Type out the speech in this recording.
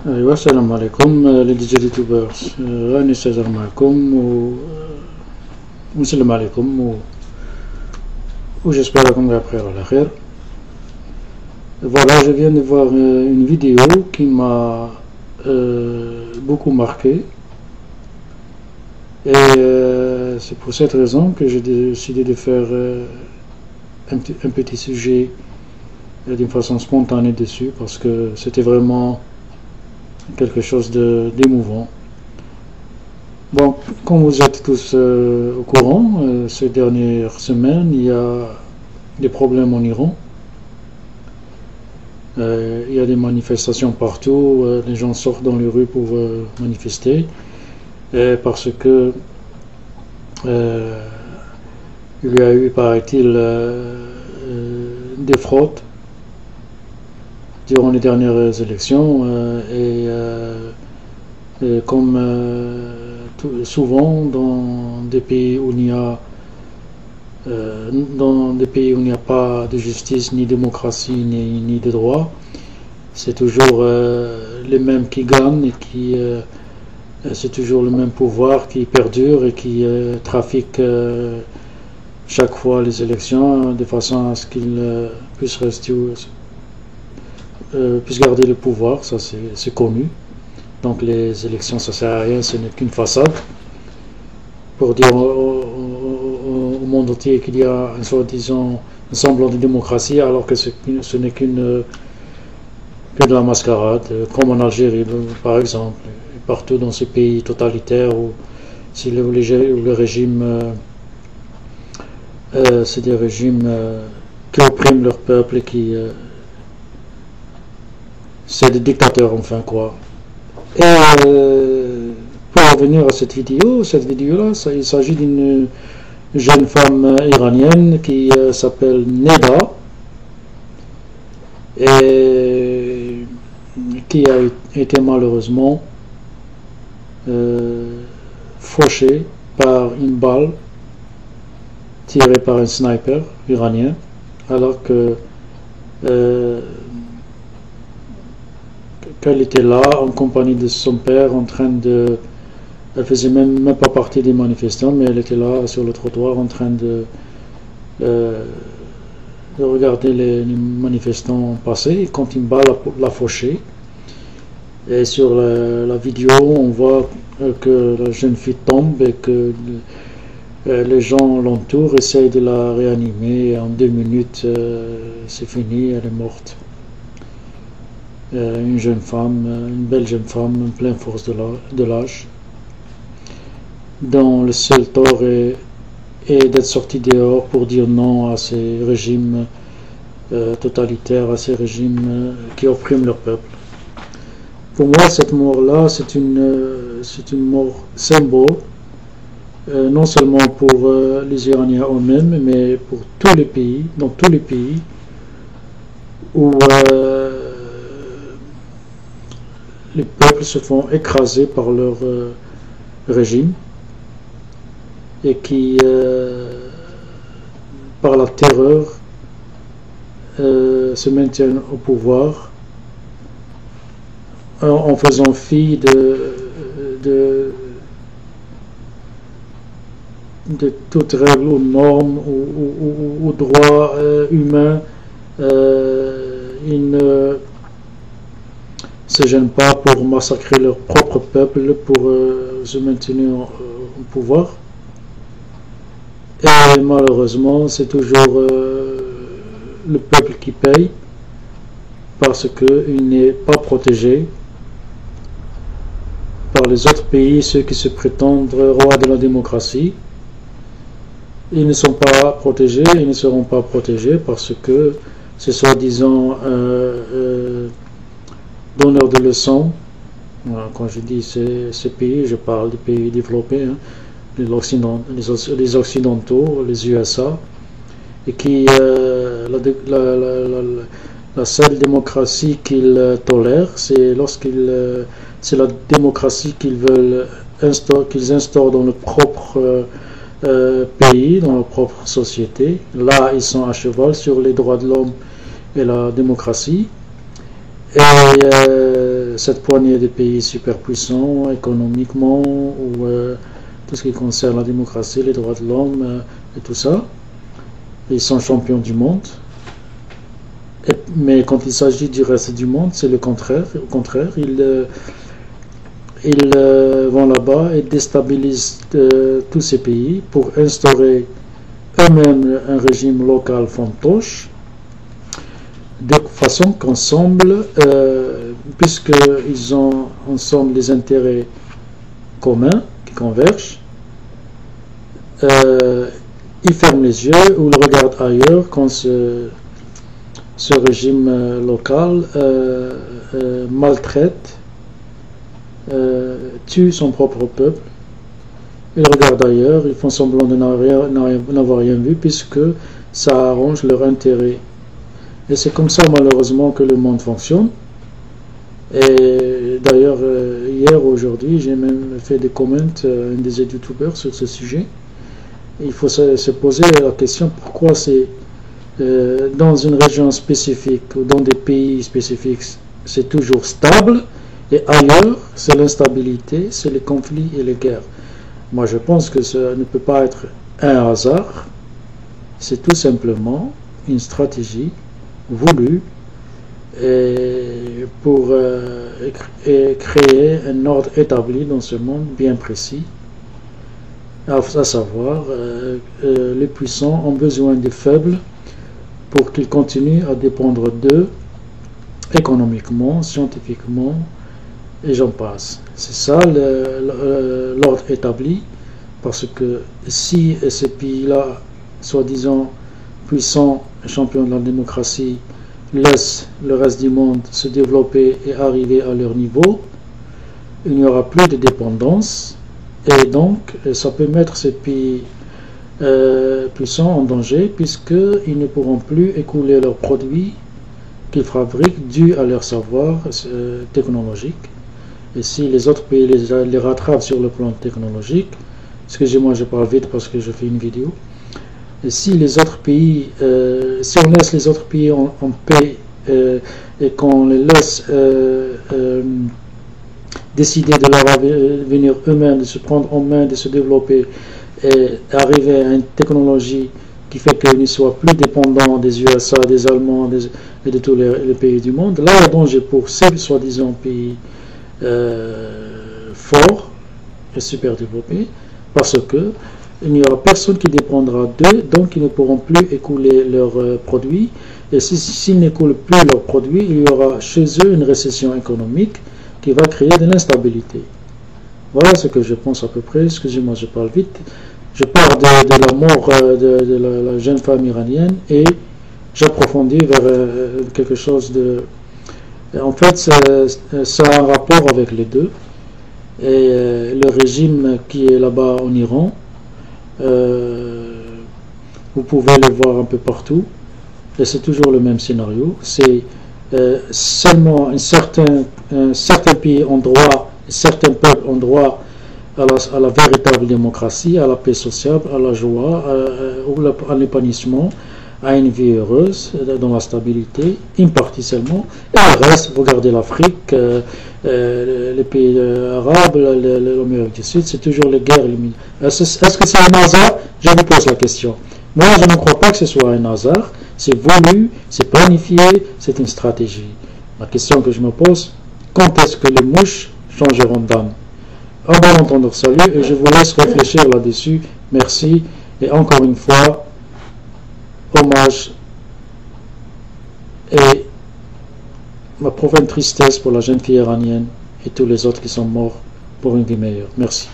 ايوا السلام عليكم لي ديجا يوتيوبرز راني استاذر معكم ونسلم عليكم j'espère راكم بخير على خير. Voilà, je viens de voir une vidéo qui m'a beaucoup marqué et c'est pour cette raison que j'ai décidé de faire un petit sujet d'une façon spontanée dessus, parce que c'était vraiment quelque chose d'émouvant. Bon, comme vous êtes tous au courant, ces dernières semaines, il y a des problèmes en Iran. Il y a des manifestations partout, les gens sortent dans les rues pour manifester, parce que il y a eu, paraît-il, des fraudes durant les dernières élections, et comme souvent dans des pays où il n'y a pas de justice, ni démocratie, ni de droit, c'est toujours les mêmes qui gagnent, et c'est toujours le même pouvoir qui perdure et qui trafique chaque fois les élections de façon à ce qu'ils puissent garder le pouvoir. Ça c'est connu. Donc les élections, ça sert à rien, ce n'est qu'une façade pour dire au monde entier qu'il y a un soi-disant semblant de démocratie, alors que ce n'est que de la mascarade, comme en Algérie par exemple, et partout dans ces pays totalitaires où le régime, c'est des régimes qui oppriment leur peuple et qui c'est des dictateurs, enfin quoi. Et pour revenir à cette vidéo-là, il s'agit d'une jeune femme iranienne qui s'appelle Neda, et qui a été malheureusement fauchée par une balle tirée par un sniper iranien, alors que qu'elle était là en compagnie de son père, en train de... Elle faisait même pas partie des manifestants, mais elle était là sur le trottoir en train de regarder les manifestants passer, quand une balle l'a fauché. Et sur la vidéo, on voit que la jeune fille tombe et que les gens l'entourent, essayent de la réanimer, et en 2 minutes, c'est fini, elle est morte. Une jeune femme, une belle jeune femme, en pleine force de l'âge, dont le seul tort est d'être sorti dehors pour dire non à ces régimes totalitaires, à ces régimes qui oppriment leur peuple. Pour moi, cette mort-là, c'est une mort symbole, non seulement pour les Iraniens eux-mêmes, mais pour tous les pays, dans tous les pays où les peuples se font écraser par leur régime, et qui, par la terreur, se maintiennent au pouvoir en faisant fi de toute règle ou norme ou droit humain. Ils ne se gênent pas pour massacrer leur propre peuple pour se maintenir au pouvoir. Et malheureusement, c'est toujours le peuple qui paye, parce qu'il n'est pas protégé par les autres pays, ceux qui se prétendent rois de la démocratie. Ils ne sont pas protégés, ils ne seront pas protégés, parce que c'est soi-disant donneurs de leçons. Quand je dis ces pays, je parle des pays développés, hein, les Occidentaux, les USA, et qui la seule démocratie qu'ils tolèrent, c'est c'est la démocratie qu'ils veulent qu'ils instaurent dans leur propre pays, dans leur propre société. Là, ils sont à cheval sur les droits de l'homme et la démocratie. Et cette poignée de pays superpuissants économiquement ou tout ce qui concerne la démocratie, les droits de l'homme et tout ça. Ils sont champions du monde. Mais quand il s'agit du reste du monde, c'est le contraire. Au contraire, ils vont là-bas et déstabilisent tous ces pays pour instaurer eux-mêmes un régime local fantoche, de façon qu'ensemble, puisqu'ils ont ensemble des intérêts communs qui convergent, ils ferment les yeux ou ils regardent ailleurs quand ce régime local maltraite, tue son propre peuple. Ils regardent ailleurs, ils font semblant de n'avoir rien vu puisque ça arrange leur intérêt. Et c'est comme ça malheureusement que le monde fonctionne. Et d'ailleurs, hier, aujourd'hui, j'ai même fait des comments à un des youtubeurs sur ce sujet. Il faut se poser la question pourquoi c'est dans une région spécifique ou dans des pays spécifiques, c'est toujours stable, et ailleurs, c'est l'instabilité, c'est les conflits et les guerres. Moi, je pense que ça ne peut pas être un hasard, c'est tout simplement une stratégie voulue pour créer un ordre établi dans ce monde bien précis, à savoir, les puissants ont besoin des faibles pour qu'ils continuent à dépendre d'eux économiquement, scientifiquement, et j'en passe. C'est ça l'ordre établi, parce que si ces pays-là, soi-disant puissants, champions de la démocratie, laissent le reste du monde se développer et arriver à leur niveau, il n'y aura plus de dépendance, et donc ça peut mettre ces pays puissants en danger, puisqu'ils ne pourront plus écouler leurs produits qu'ils fabriquent dû à leur savoir technologique. Et si les autres pays les rattrapent sur le plan technologique, excusez-moi, je parle vite parce que je fais une vidéo. Et si les autres pays, si on laisse les autres pays en paix et qu'on les laisse décider de leur avenir eux-mêmes, de se prendre en main, de se développer et arriver à une technologie qui fait qu'ils ne soient plus dépendants des USA, des Allemands et de tous les pays du monde, là il y a danger pour ces soi-disant pays forts et super développés, parce que il n'y aura personne qui dépendra d'eux, donc ils ne pourront plus écouler leurs produits, et s'ils n'écoulent plus leurs produits, il y aura chez eux une récession économique qui va créer de l'instabilité. Voilà ce que je pense à peu près. Excusez-moi, je parle vite. Je parle de la mort de la jeune femme iranienne et j'approfondis vers quelque chose de... En fait, ça a un rapport avec les deux. Et le régime qui est là-bas en Iran, vous pouvez le voir un peu partout. Et c'est toujours le même scénario. C'est seulement un certain pays ont droit, certains peuples ont droit à la véritable démocratie, à la paix sociale, à la joie, à l'épanouissement, à une vie heureuse, dans la stabilité, une partie seulement. Et le reste, regardez l'Afrique, les pays arabes, l'Amérique du Sud, c'est toujours les guerres. Est-ce que c'est un hasard? Je vous pose la question. Moi, je ne crois pas que ce soit un hasard. C'est voulu, c'est planifié, c'est une stratégie. La question que je me pose, quand est-ce que les mouches changeront d'âme? Un bon entendeur, salut, et je vous laisse réfléchir là-dessus. Merci, et encore une fois, hommage et ma profonde tristesse pour la jeune fille iranienne et tous les autres qui sont morts pour une vie meilleure. Merci.